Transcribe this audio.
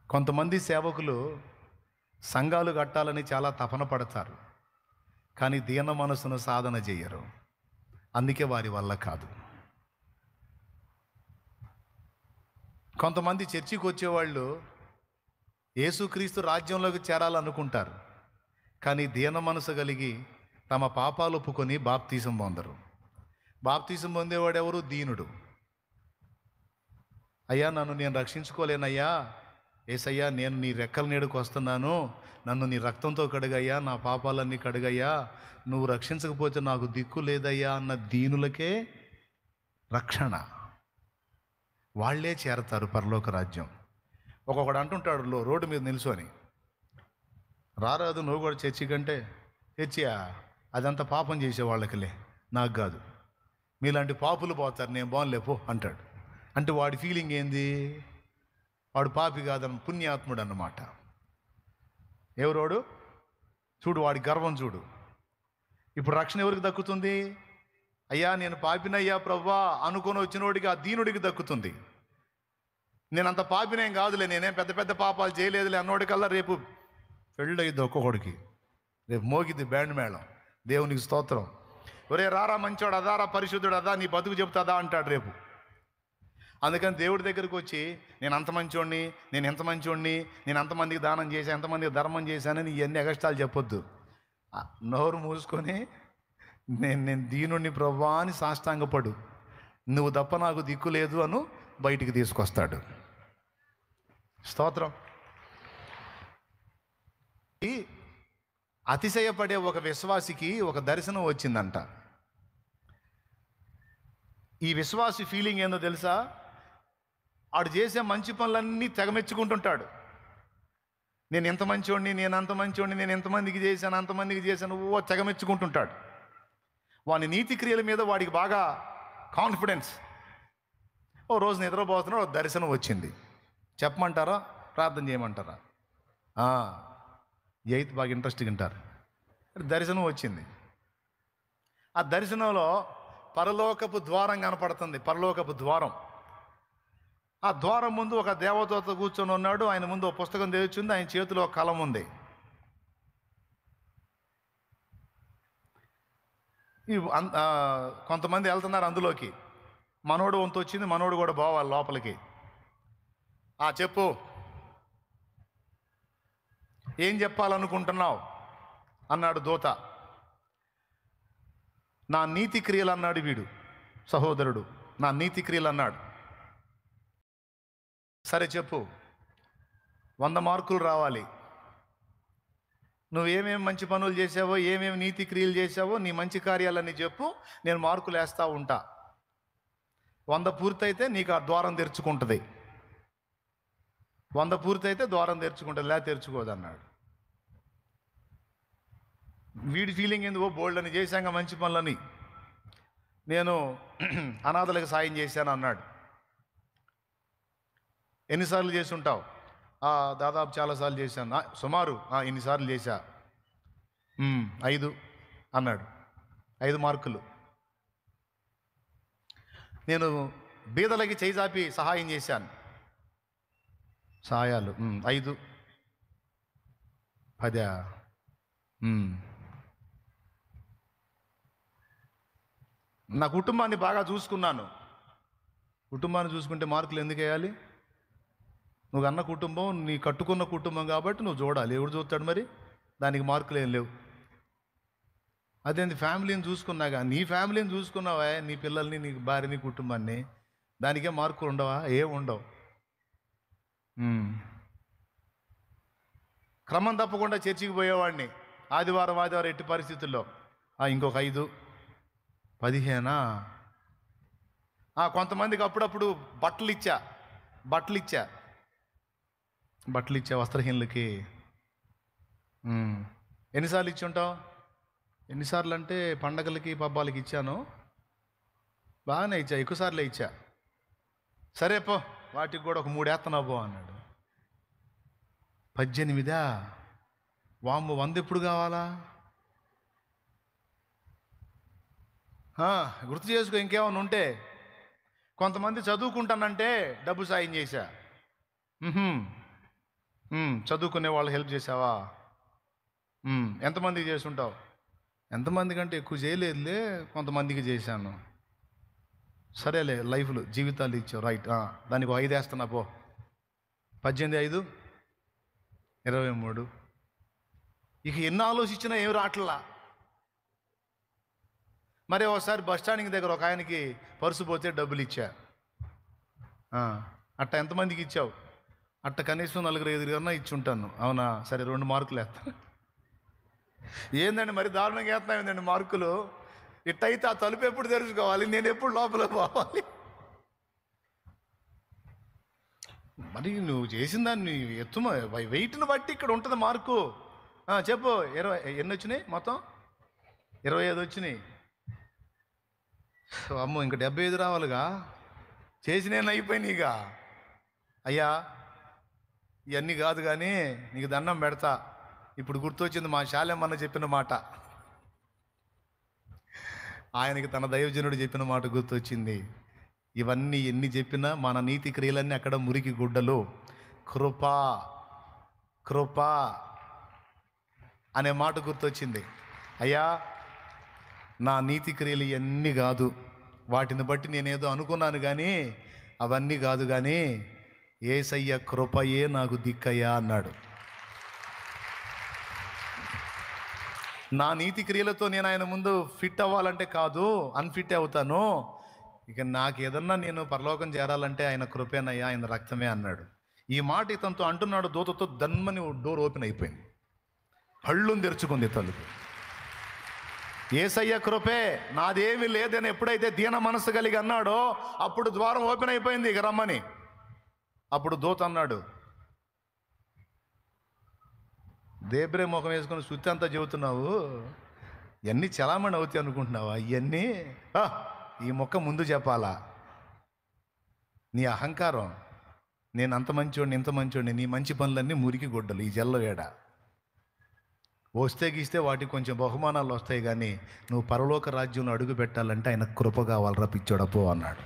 కొంతమంది సేవకులు సంఘాలు కట్టాలని చాలా తపన పడతారు, కానీ దీన మనసును సాధన చేయరు. అందుకే వారి వల్ల కాదు. కొంతమంది చర్చికి వచ్చేవాళ్ళు యేసుక్రీస్తు రాజ్యంలోకి చేరాలనుకుంటారు, కానీ దీన మనసు కలిగి తమ పాపాలు ఒప్పుకొని బాప్తీసం పొందరు. బాప్తీసం పొందేవాడు ఎవరు? దీనుడు. అయ్యా, నన్ను నేను రక్షించుకోలేనయ్యా, ఏసయ్యా నేను నీ రెక్కల నీడకు వస్తున్నాను, నన్ను నీ రక్తంతో కడుగయ్యా, నా పాపాలన్నీ కడుగయ్యా, నువ్వు రక్షించకపోతే నాకు దిక్కు లేదయ్యా అన్న దీనులకే రక్షణ. వాళ్ళే చేరతారు పరలోక రాజ్యం. ఒక్కొక్కడు అంటుంటాడు రోడ్డు మీద నిల్చొని, రారాదు నువ్వు కూడా చర్చి కంటే. చర్చియా? అదంతా పాపం చేసే వాళ్ళకిలే, నాకు కాదు. మీలాంటి పాపులు పోతారు, నేను బాగులేపో అంటాడు. అంటే వాడి ఫీలింగ్ ఏంది? వాడు పాపి కాదని పుణ్యాత్ముడు అన్నమాట. ఎవరోడు? చూడు వాడి గర్వం చూడు. ఇప్పుడు రక్షణ ఎవరికి దక్కుతుంది? అయ్యా నేను పాపినయ్యా ప్రవ్వా అనుకొని వచ్చినోడికి, ఆ దీనుడికి దక్కుతుంది. నేనంత పాపినేం కాదులే, నేనేం పెద్ద పెద్ద పాపాలు చేయలేదులే అన్నోడికల్లా రేపు పెళ్ళి అయ్యిద్ది ఒక్కొక్కడికి. రేపు మోగిద్ది బ్యాండ్ మేళం, దేవునికి స్తోత్రం. ఒరే రారా మంచోడు, అదారా పరిశుద్ధుడు, అదా నీ బతుకు చెబుతాదా అంటాడు రేపు. అందుకని దేవుడి దగ్గరికి వచ్చి నేను అంత మంచోడిని, నేను ఎంత మంచోడిని, నేను అంతమందికి దానం చేశాను, ఎంతమందికి ధర్మం చేశానని ఇవన్నీ ఎగస్టాలు చెప్పొద్దు. నోరు మూసుకొని నేను దీనుడిని ప్రభువా అని సాష్టాంగపడు. నువ్వు తప్ప నాకు దిక్కు లేదు అను, బయటికి తీసుకొస్తాడు. స్తోత్రం. ఈ అతిశయపడే ఒక విశ్వాసికి ఒక దర్శనం వచ్చిందంట. ఈ విశ్వాసి ఫీలింగ్ ఏందో తెలుసా? ఆడు చేసే మంచి పనులన్నీ తెగమెచ్చుకుంటుంటాడు. నేను ఎంత మంచివాడిని, నేను అంత మంచివాడిని, నేను ఎంతమందికి చేశాను, అంతమందికి చేశాను, ఓ తెగమెచ్చుకుంటుంటాడు. వాని నీతి క్రియల మీద వాడికి బాగా కాన్ఫిడెన్స్. ఓ రోజు నిద్రపోతున్నాడు, ఒక దర్శనం వచ్చింది. చెప్పమంటారా, ప్రార్థన చేయమంటారా? ఎయిత్ బాగా ఇంట్రెస్ట్గా వింటారు. దర్శనం వచ్చింది. ఆ దర్శనంలో పరలోకపు ద్వారం కనపడుతుంది. పరలోకపు ద్వారం. ఆ ద్వారం ముందు ఒక దేవదూత కూర్చొని ఉన్నాడు. ఆయన ముందు ఒక పుస్తకం తెరిచింది, ఆయన చేతిలో ఒక కలం ఉంది. కొంతమంది వెళ్తున్నారు అందులోకి. మనోడు వంతు వచ్చింది, మనోడు కూడా పోవాలి లోపలికి. చెప్పు, ఏం చెప్పాలనుకుంటున్నావు అన్నాడు దూత. నా నీతి క్రియలు అన్నాడు వీడు, సహోదరుడు. నా నీతి క్రియలు అన్నాడు. సరే చెప్పు, 100 మార్కులు రావాలి. నువ్వేమేమి మంచి పనులు చేసావో, ఏమేమి నీతి క్రియలు చేసావో, నీ మంచి కార్యాలన్నీ చెప్పు, నేను మార్కులు వేస్తూ ఉంటా. 100 పూర్తయితే నీకు ఆ ద్వారం తెరుచుకుంటుంది. 100 పూర్తయితే ద్వారం తెరుచుకుంటుంది, లేదా తెరుచుకోదు అన్నాడు. వీడి ఫీలింగ్ ఎందుకో, బోల్డ్ అని చేశాక మంచి పనులని, నేను అనాథలకు సాయం చేశాను అన్నాడు. ఎన్నిసార్లు చేసి ఉంటావు? దాదాపు చాలాసార్లు చేశాను. సుమారు ఇన్నిసార్లు చేశా. 5 అన్నాడు. 5 మార్కులు. నేను బీదలకి చేయి చాపి సహాయం చేశాను. సహాయాలు 5. 10. నా కుటుంబాన్ని బాగా చూసుకున్నాను. కుటుంబాన్ని చూసుకుంటే మార్కులు ఎందుకు వేయాలి? నువ్వు అన్న కుటుంబం, నీ కట్టుకున్న కుటుంబం కాబట్టి నువ్వు చూడాలి. ఎవడు చూస్తాడు మరి? దానికి మార్కులు ఏం లేవు. అదేంటి, ఫ్యామిలీని చూసుకున్నాగా. నీ ఫ్యామిలీని చూసుకున్నావా, నీ పిల్లల్ని, నీ భార్యని, కుటుంబాన్ని, దానికే మార్కులు ఉండవా? ఏం ఉండవు. క్రమం తప్పకుండా చర్చికి పోయేవాడిని. ఆదివారం ఎట్టి పరిస్థితుల్లో. ఇంకొక 5. 15. కొంతమందికి అప్పుడప్పుడు బట్టలు ఇచ్చా వస్త్రహీనులకి. ఎన్నిసార్లు ఇచ్చి ఉంటావు? ఎన్నిసార్లు అంటే పండగలకి పబ్బాలకి ఇచ్చాను. బాగానే ఇచ్చా, ఎక్కువసార్లే ఇచ్చా. సరే పో, వాటికి కూడా ఒక 3 వేస్తున్నావు పో అన్నాడు. 18. వామ్మ, 100 ఎప్పుడు కావాలా? గుర్తు చేసుకో ఇంకేమన్నా ఉంటే. కొంతమంది చదువుకుంటానంటే డబ్బు సాయం చేశా. చదువుకునే వాళ్ళు హెల్ప్ చేసావా? ఎంతమందికి చేసుంటావు? ఎంతమంది కంటే ఎక్కువ చేయలేదులే, కొంతమందికి చేశాను. సరేలే, లైఫ్లు జీవితాలు ఇచ్చావు, రైట్. దానికి 5 వేస్తున్నా పో. 18, 5, 23. ఇక ఎన్ని ఆలోచించినా ఏమి రావట్లా. మరి ఒకసారి బస్ స్టాండింగ్ దగ్గర ఒక ఆయనకి పర్సు పోతే డబ్బులు ఇచ్చా. అట్ట ఎంతమందికి ఇచ్చావు? అట్ట కనీసం 4, 5 ఇచ్చి ఉంటాను. అవునా? సరే, 2 మార్కులు వేస్తాను. ఏందండి మరి దారుణంగా వేస్తున్నావు ఏందండి మార్కులు? ఇట్టయితే ఆ తలుపు ఎప్పుడు తెరుచుకోవాలి? నేను ఎప్పుడు లోపల పోవాలి? మరి నువ్వు చేసిన దాన్ని వెయిట్ని బట్టి ఇక్కడ ఉంటుంది మార్కు. చెప్పు. 20 ఎన్ని వచ్చినాయి మొత్తం? 25 వచ్చినాయి. అమ్మో, ఇంకా 75 రావాలిగా. చేసినేను అయిపోయినాయిగా. అయ్యా, ఇవన్నీ కాదు కానీ నీకు దండం పెడతా. ఇప్పుడు గుర్తొచ్చింది మా శాలెమ్మన్న చెప్పిన మాట. ఆయనకి తన దైవజనుడు చెప్పిన మాట గుర్తొచ్చింది. ఇవన్నీ ఎన్ని చెప్పినా మన నీతి క్రియలన్నీ అక్కడ మురికి గుడ్డలు. కృపా కృపా అనే మాట గుర్తొచ్చింది. అయ్యా, నా నీతి క్రియలు ఇవన్నీ కాదు, వాటిని బట్టి నేనేదో అనుకున్నాను కానీ అవన్నీ కాదు, కానీ యేసయ్య కృపయే నాకు దిక్కయ్యా అన్నాడు. నా నీతి క్రియలతో నేను ఆయన ముందు ఫిట్ అవ్వాలంటే కాదు, అన్ఫిట్ అవుతాను. ఇక నాకు ఏదన్నా నేను పరలోకం చేరాలంటే ఆయన కృపేనయ్యా, ఆయన రక్తమే అన్నాడు. ఈ మాట ఇతనితో అంటున్నాడు. దూతతో దన్మని డోర్ ఓపెన్ అయిపోయింది. కళ్ళుని తెరుచుకుంది తలుపు. యేసయ్య కృపే, నాదేమీ లేదని ఎప్పుడైతే దీన మనసు కలిగి అన్నాడో అప్పుడు ద్వారం ఓపెన్ అయిపోయింది. ఇక రమ్మని. అప్పుడు దూత అన్నాడు, దేబ్రే ముఖం వేసుకొని సుత్తి అంతా చెబుతున్నావు, ఇవన్నీ చలామణి అవుతాయి అనుకుంటున్నావా? ఇవన్నీ ఈ మొక్క ముందు చెప్పాలా? నీ అహంకారం, నేను అంత మంచోడిని ఇంత మంచోడిని, నీ మంచి పనులన్నీ మురికి గుడ్డలు ఈ జల్లవేడ. వస్తే గీస్తే వాటికి కొంచెం బహుమానాలు వస్తాయి, కానీ నువ్వు పరలోక రాజ్యంలో అడుగు పెట్టాలంటే ఆయన కృప కావాలరా పిచ్చోడపో అన్నాడు.